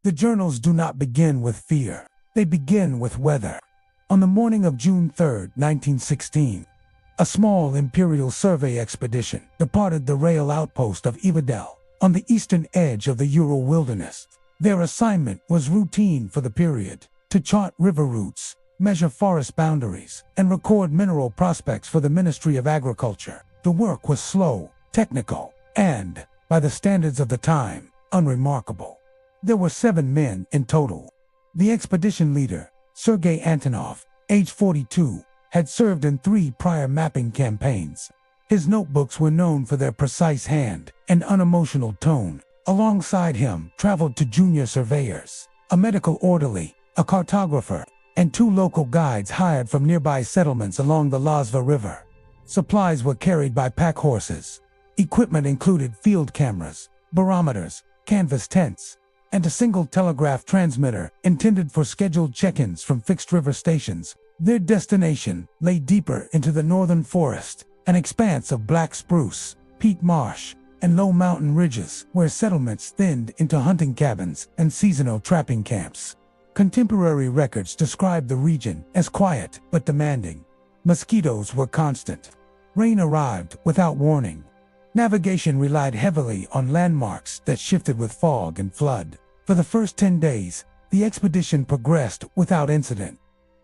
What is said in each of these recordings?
The journals do not begin with fear. They begin with weather. On the morning of June 3, 1916, a small Imperial survey expedition departed the rail outpost of Ivadel on the eastern edge of the Ural wilderness. Their assignment was routine for the period: to chart river routes, measure forest boundaries, and record mineral prospects for the Ministry of Agriculture. The work was slow, technical, and, by the standards of the time, unremarkable. There were 7 men in total. The expedition leader, Sergei Antonov, age 42, had served in 3 prior mapping campaigns. His notebooks were known for their precise hand and unemotional tone. Alongside him traveled 2 junior surveyors, a medical orderly, a cartographer, and 2 local guides hired from nearby settlements along the Lazva River. Supplies were carried by pack horses. Equipment included field cameras, barometers, canvas tents, and a single telegraph transmitter intended for scheduled check-ins from fixed river stations. Their destination lay deeper into the northern forest, an expanse of black spruce, peat marsh, and low mountain ridges where settlements thinned into hunting cabins and seasonal trapping camps. Contemporary records describe the region as quiet but demanding. Mosquitoes were constant. Rain arrived without warning. Navigation relied heavily on landmarks that shifted with fog and flood. For the first 10 days, the expedition progressed without incident.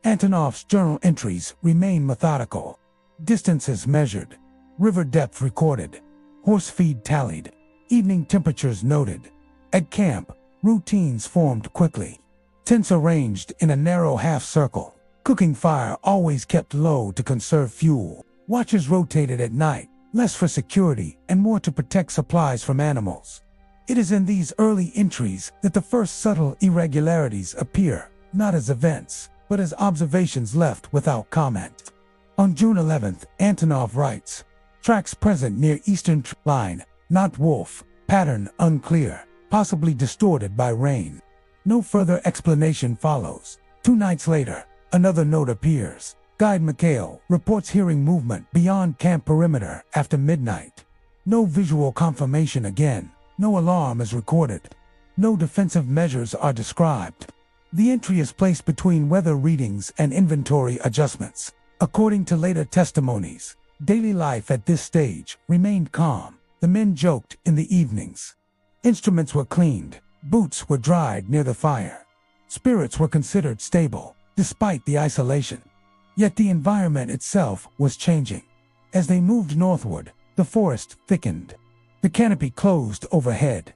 Antonov's journal entries remain methodical. Distances measured, river depth recorded, horse feed tallied, evening temperatures noted. At camp, routines formed quickly. Tents arranged in a narrow half-circle. Cooking fire always kept low to conserve fuel. Watchers rotated at night, less for security and more to protect supplies from animals. It is in these early entries that the first subtle irregularities appear, not as events, but as observations left without comment. On June 11th, Antonov writes, "Tracks present near eastern line, not wolf, pattern unclear, possibly distorted by rain." No further explanation follows. 2 nights later, another note appears. Guide Mikhail reports hearing movement beyond camp perimeter after midnight. No visual confirmation again. No alarm is recorded. No defensive measures are described. The entry is placed between weather readings and inventory adjustments. According to later testimonies, daily life at this stage remained calm. The men joked in the evenings. Instruments were cleaned. Boots were dried near the fire. Spirits were considered stable, despite the isolation. Yet the environment itself was changing. As they moved northward, the forest thickened. The canopy closed overhead.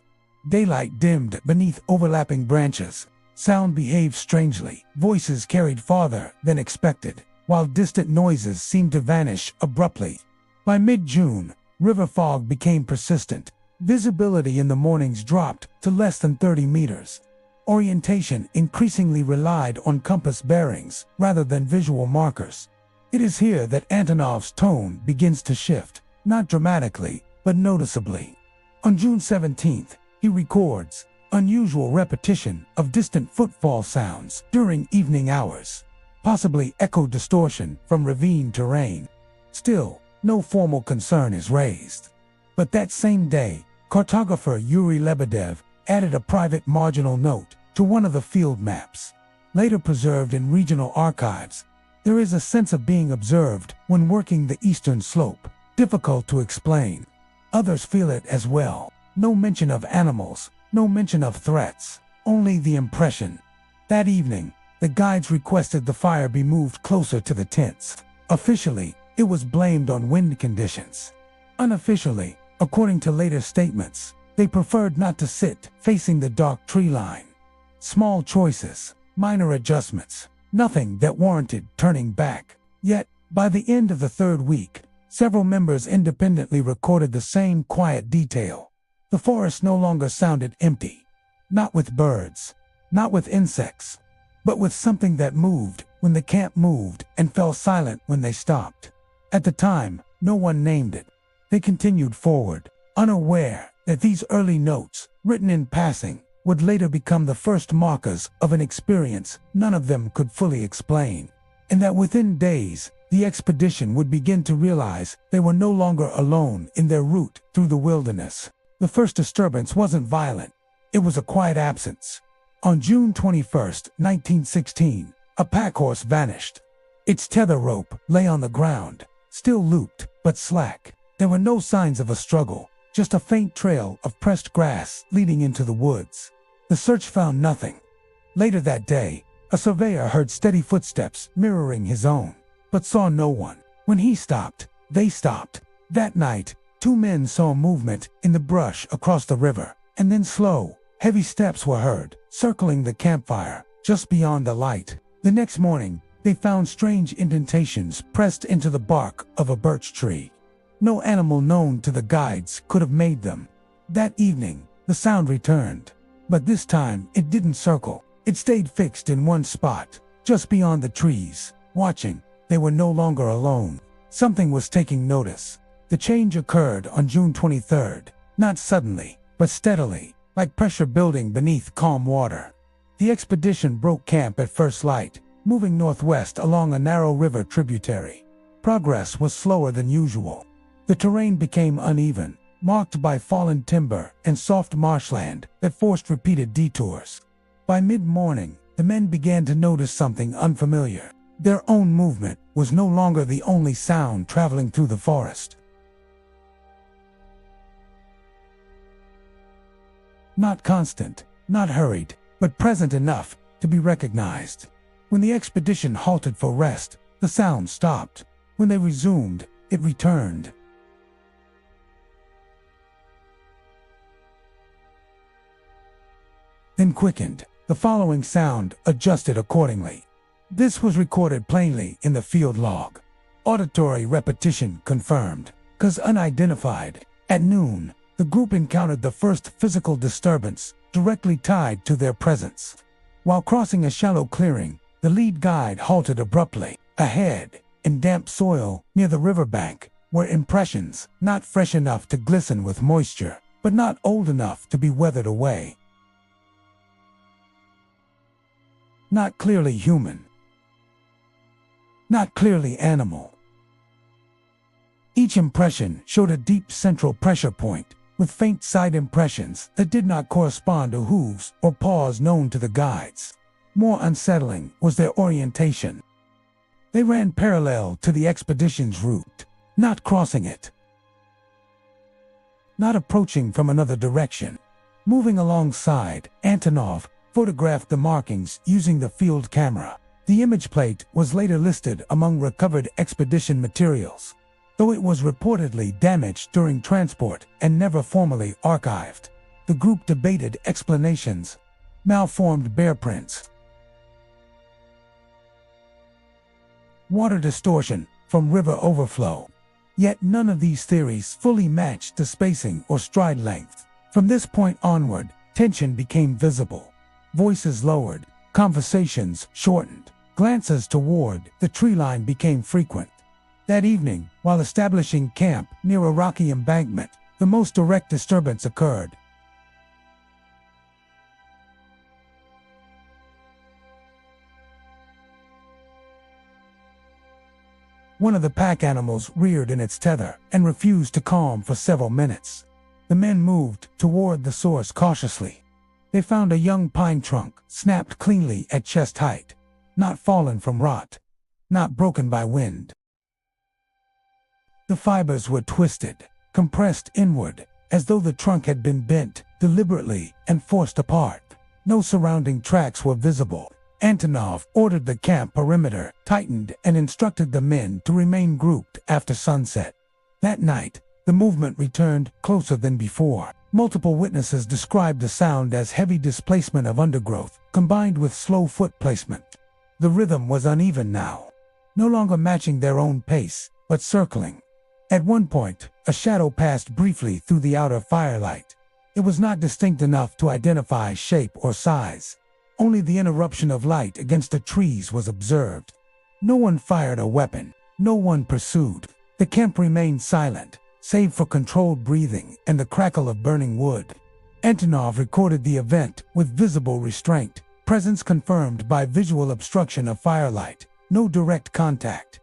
Daylight dimmed beneath overlapping branches. Sound behaved strangely. Voices carried farther than expected, while distant noises seemed to vanish abruptly. By mid-June, river fog became persistent. Visibility in the mornings dropped to less than 30 meters. Orientation increasingly relied on compass bearings rather than visual markers. It is here that Antonov's tone begins to shift, not dramatically, but noticeably. On June 17th, he records unusual repetition of distant footfall sounds during evening hours, possibly echo distortion from ravine terrain. Still, no formal concern is raised. But that same day, cartographer Yuri Lebedev added a private marginal note to one of the field maps. Later preserved in regional archives, there is a sense of being observed when working the eastern slope, difficult to explain. Others feel it as well. No mention of animals, no mention of threats, only the impression. That evening, the guides requested the fire be moved closer to the tents. Officially, it was blamed on wind conditions. Unofficially, according to later statements, they preferred not to sit facing the dark tree line. Small choices, minor adjustments, nothing that warranted turning back. Yet, by the end of the 3rd week, several members independently recorded the same quiet detail. The forest no longer sounded empty. Not with birds, not with insects, but with something that moved when the camp moved and fell silent when they stopped. At the time, no one named it. They continued forward, unaware that these early notes, written in passing, would later become the first markers of an experience none of them could fully explain, and that within days, the expedition would begin to realize they were no longer alone in their route through the wilderness. The first disturbance wasn't violent. It was a quiet absence. On June 21st, 1916, a pack horse vanished. Its tether rope lay on the ground, still looped but slack. There were no signs of a struggle, just a faint trail of pressed grass leading into the woods. The search found nothing. Later that day, a surveyor heard steady footsteps mirroring his own, but saw no one. When he stopped, they stopped. That night, two men saw movement in the brush across the river, and then slow, heavy steps were heard, circling the campfire, just beyond the light. The next morning, they found strange indentations pressed into the bark of a birch tree. No animal known to the guides could have made them. That evening, the sound returned, but this time it didn't circle. It stayed fixed in one spot, just beyond the trees. Watching, they were no longer alone. Something was taking notice. The change occurred on June 23rd, not suddenly, but steadily, like pressure building beneath calm water. The expedition broke camp at first light, moving northwest along a narrow river tributary. Progress was slower than usual. The terrain became uneven, marked by fallen timber and soft marshland that forced repeated detours. By mid-morning, the men began to notice something unfamiliar. Their own movement was no longer the only sound traveling through the forest. Not constant, not hurried, but present enough to be recognized. When the expedition halted for rest, the sound stopped. When they resumed, it returned. Then quickened. The following sound adjusted accordingly. This was recorded plainly in the field log. Auditory repetition confirmed, 'cause unidentified. At noon, the group encountered the first physical disturbance directly tied to their presence. While crossing a shallow clearing, the lead guide halted abruptly. Ahead, in damp soil near the riverbank, were impressions not fresh enough to glisten with moisture, but not old enough to be weathered away. Not clearly human. Not clearly animal. Each impression showed a deep central pressure point, with faint side impressions that did not correspond to hooves or paws known to the guides. More unsettling was their orientation. They ran parallel to the expedition's route, not crossing it, not approaching from another direction. Moving alongside, Antonov photographed the markings using the field camera. The image plate was later listed among recovered expedition materials, though it was reportedly damaged during transport and never formally archived. The group debated explanations: malformed bear prints, water distortion from river overflow. Yet none of these theories fully matched the spacing or stride length. From this point onward, tension became visible. Voices lowered, conversations shortened, glances toward the tree line became frequent. That evening, while establishing camp near a rocky embankment, the most direct disturbance occurred. One of the pack animals reared in its tether and refused to calm for several minutes. The men moved toward the source cautiously. They found a young pine trunk, snapped cleanly at chest height, not fallen from rot, not broken by wind. The fibers were twisted, compressed inward, as though the trunk had been bent deliberately and forced apart. No surrounding tracks were visible. Antonov ordered the camp perimeter tightened and instructed the men to remain grouped after sunset. That night, the movement returned closer than before. Multiple witnesses described the sound as heavy displacement of undergrowth, combined with slow foot placement. The rhythm was uneven now, no longer matching their own pace, but circling. At one point, a shadow passed briefly through the outer firelight. It was not distinct enough to identify shape or size. Only the interruption of light against the trees was observed. No one fired a weapon. No one pursued. The camp remained silent, save for controlled breathing and the crackle of burning wood. Antonov recorded the event with visible restraint, presence confirmed by visual obstruction of firelight, no direct contact.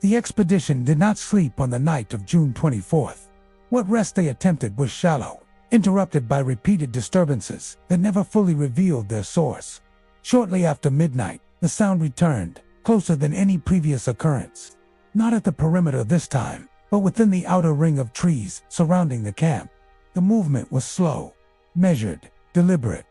The expedition did not sleep on the night of June 24th. What rest they attempted was shallow, interrupted by repeated disturbances that never fully revealed their source. Shortly after midnight, the sound returned, closer than any previous occurrence. Not at the perimeter this time, but within the outer ring of trees surrounding the camp. The movement was slow, measured, deliberate.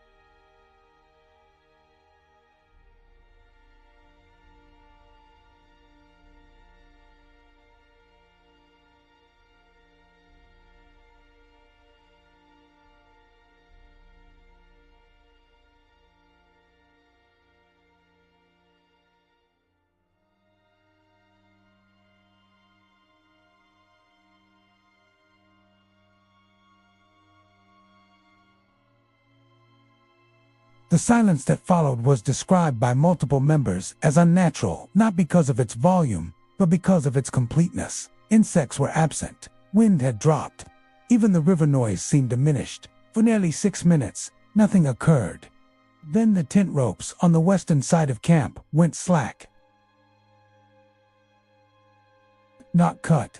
The silence that followed was described by multiple members as unnatural, not because of its volume, but because of its completeness. Insects were absent. Wind had dropped. Even the river noise seemed diminished. For nearly 6 minutes, nothing occurred. Then the tent ropes on the western side of camp went slack. Not cut.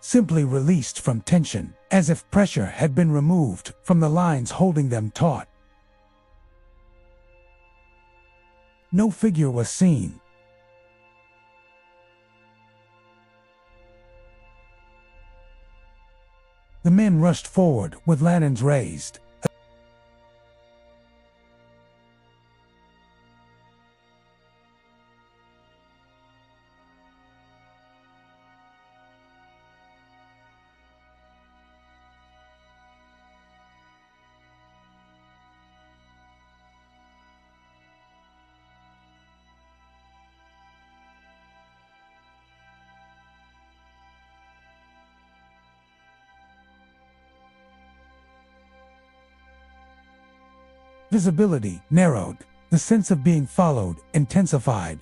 Simply released from tension, as if pressure had been removed from the lines holding them taut. No figure was seen. The men rushed forward with lanterns raised. Visibility narrowed. The sense of being followed intensified.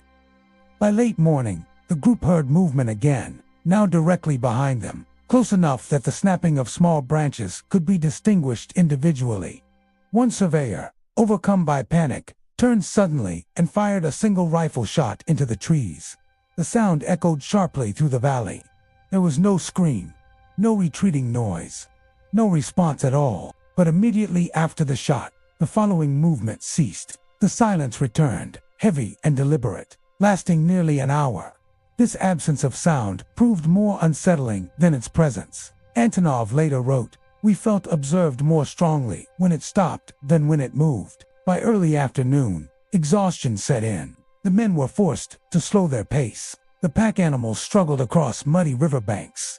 By late morning, the group heard movement again, now directly behind them, close enough that the snapping of small branches could be distinguished individually. One surveyor, overcome by panic, turned suddenly and fired a single rifle shot into the trees. The sound echoed sharply through the valley. There was no scream, no retreating noise, no response at all, but immediately after the shot, the following movement ceased. The silence returned, heavy and deliberate, lasting nearly an hour. This absence of sound proved more unsettling than its presence. Antonov later wrote, "We felt observed more strongly when it stopped than when it moved." By early afternoon, exhaustion set in. The men were forced to slow their pace. The pack animals struggled across muddy riverbanks.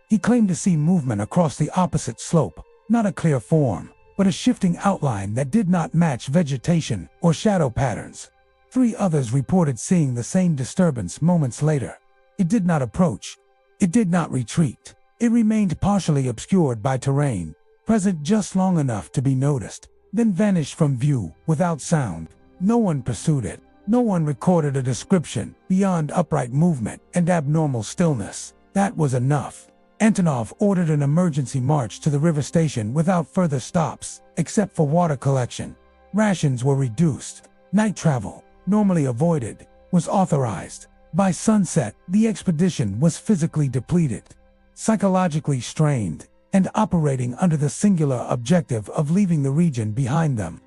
He claimed to see movement across the opposite slope, not a clear form, but a shifting outline that did not match vegetation or shadow patterns. 3 others reported seeing the same disturbance moments later. It did not approach. It did not retreat. It remained partially obscured by terrain, present just long enough to be noticed, then vanished from view without sound. No one pursued it. No one recorded a description beyond upright movement and abnormal stillness. That was enough. Antonov ordered an emergency march to the river station without further stops, except for water collection. Rations were reduced. Night travel, normally avoided, was authorized. By sunset, the expedition was physically depleted, psychologically strained, and operating under the singular objective of leaving the region behind them.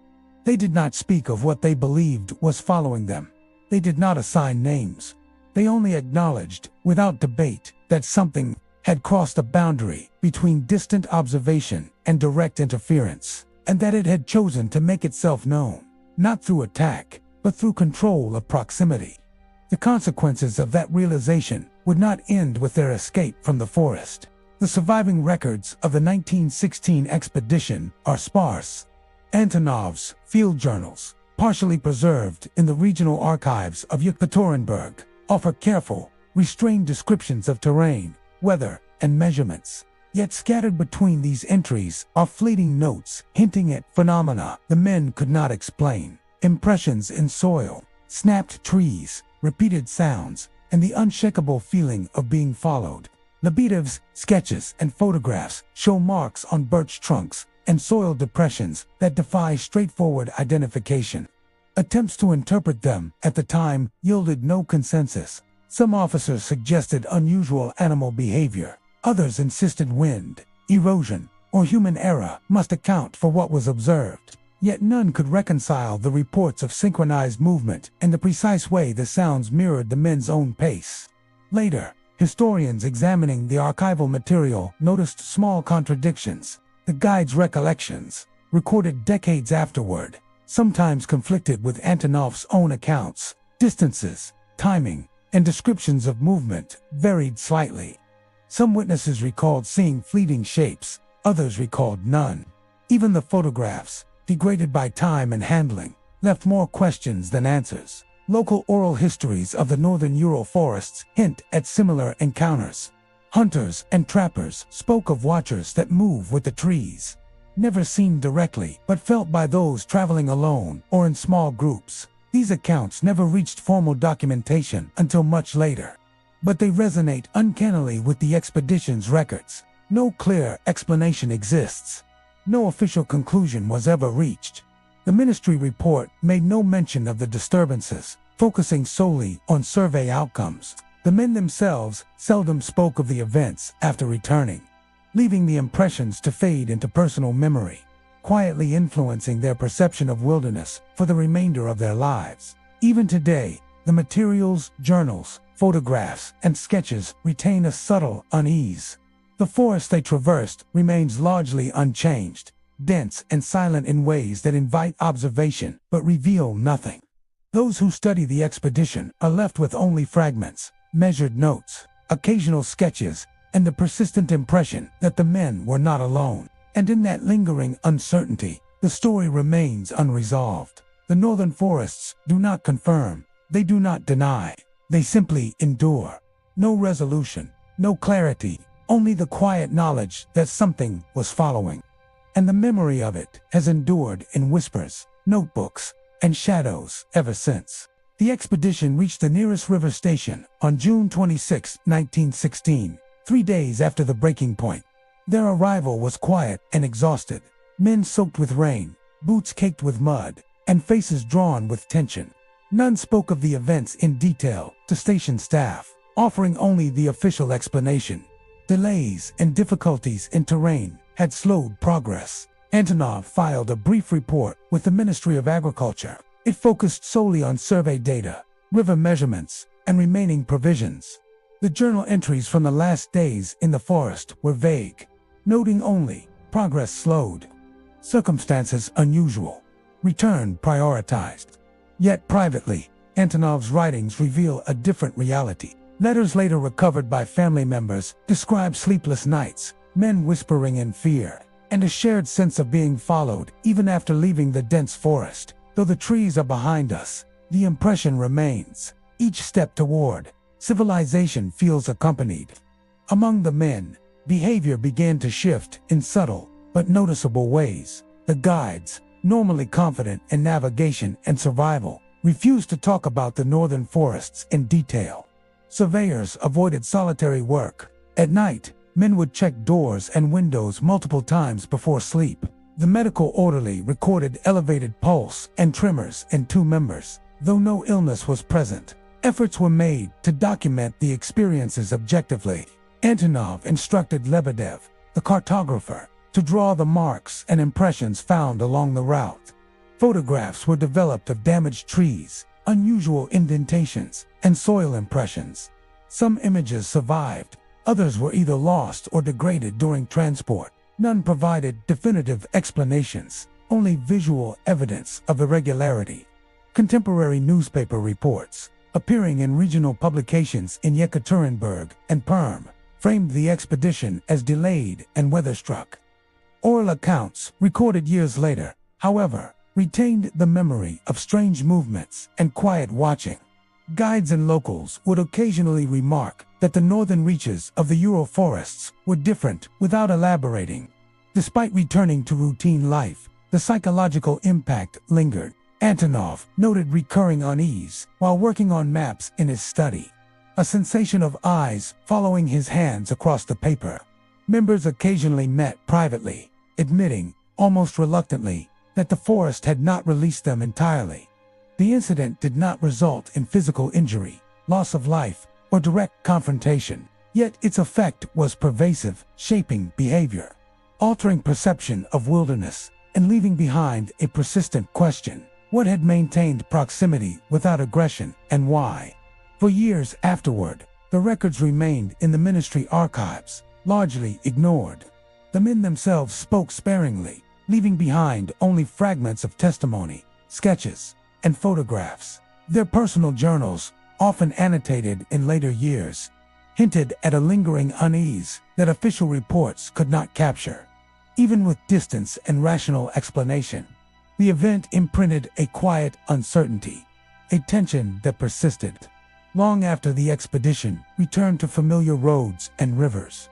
They did not speak of what they believed was following them. They did not assign names. They only acknowledged, without debate, that something had crossed a boundary between distant observation and direct interference, and that it had chosen to make itself known, not through attack, but through control of proximity. The consequences of that realization would not end with their escape from the forest. The surviving records of the 1916 expedition are sparse. Antonov's field journals, partially preserved in the regional archives of Yekaterinburg, offer careful, restrained descriptions of terrain, weather, and measurements. Yet scattered between these entries are fleeting notes hinting at phenomena the men could not explain. Impressions in soil, snapped trees, repeated sounds, and the unshakable feeling of being followed. Lebedev's sketches and photographs show marks on birch trunks and soil depressions that defy straightforward identification. Attempts to interpret them at the time yielded no consensus. Some officers suggested unusual animal behavior. Others insisted wind, erosion, or human error must account for what was observed. Yet none could reconcile the reports of synchronized movement and the precise way the sounds mirrored the men's own pace. Later, historians examining the archival material noticed small contradictions. The guide's recollections, recorded decades afterward, sometimes conflicted with Antonov's own accounts. Distances, timing, and descriptions of movement varied slightly. Some witnesses recalled seeing fleeting shapes, others recalled none. Even the photographs, degraded by time and handling, left more questions than answers. Local oral histories of the northern Ural forests hint at similar encounters. Hunters and trappers spoke of watchers that move with the trees, never seen directly but felt by those traveling alone or in small groups. These accounts never reached formal documentation until much later, but they resonate uncannily with the expedition's records. No clear explanation exists. No official conclusion was ever reached. The ministry report made no mention of the disturbances, focusing solely on survey outcomes. The men themselves seldom spoke of the events after returning, leaving the impressions to fade into personal memory, quietly influencing their perception of wilderness for the remainder of their lives. Even today, the materials, journals, photographs, and sketches retain a subtle unease. The forest they traversed remains largely unchanged, dense and silent in ways that invite observation but reveal nothing. Those who study the expedition are left with only fragments, measured notes, occasional sketches, and the persistent impression that the men were not alone. And in that lingering uncertainty, the story remains unresolved. The northern forests do not confirm, they do not deny, they simply endure. No resolution, no clarity, only the quiet knowledge that something was following. And the memory of it has endured in whispers, notebooks, and shadows ever since. The expedition reached the nearest river station on June 26, 1916, 3 days after the breaking point. Their arrival was quiet and exhausted, men soaked with rain, boots caked with mud, and faces drawn with tension. None spoke of the events in detail to station staff, offering only the official explanation. Delays and difficulties in terrain had slowed progress. Antonov filed a brief report with the Ministry of Agriculture. It focused solely on survey data, river measurements, and remaining provisions. The journal entries from the last days in the forest were vague, noting only progress slowed, circumstances unusual, return prioritized. Yet privately, Antonov's writings reveal a different reality. Letters later recovered by family members describe sleepless nights, men whispering in fear, and a shared sense of being followed even after leaving the dense forest. Though the trees are behind us, the impression remains. Each step toward civilization feels accompanied. Among the men, behavior began to shift in subtle but noticeable ways. The guides, normally confident in navigation and survival, refused to talk about the northern forests in detail. Surveyors avoided solitary work. At night, men would check doors and windows multiple times before sleep. The medical orderly recorded elevated pulse and tremors in 2 members. Though no illness was present, efforts were made to document the experiences objectively. Antonov instructed Lebedev, the cartographer, to draw the marks and impressions found along the route. Photographs were developed of damaged trees, unusual indentations, and soil impressions. Some images survived, others were either lost or degraded during transport. None provided definitive explanations, only visual evidence of irregularity. Contemporary newspaper reports, appearing in regional publications in Yekaterinburg and Perm, framed the expedition as delayed and weather-struck. Oral accounts, recorded years later, however, retained the memory of strange movements and quiet watching. Guides and locals would occasionally remark that the northern reaches of the Ural forests were different without elaborating. Despite returning to routine life, the psychological impact lingered. Antonov noted recurring unease while working on maps in his study. a sensation of eyes following his hands across the paper. Members occasionally met privately, admitting, almost reluctantly, that the forest had not released them entirely. The incident did not result in physical injury, loss of life, or direct confrontation, yet its effect was pervasive, shaping behavior, altering perception of wilderness, and leaving behind a persistent question: what had maintained proximity without aggression, and why? For years afterward, the records remained in the ministry archives, largely ignored. The men themselves spoke sparingly, leaving behind only fragments of testimony, sketches, and photographs. Their personal journals, often annotated in later years, hinted at a lingering unease that official reports could not capture. Even with distance and rational explanation, the event imprinted a quiet uncertainty, a tension that persisted long after the expedition returned to familiar roads and rivers.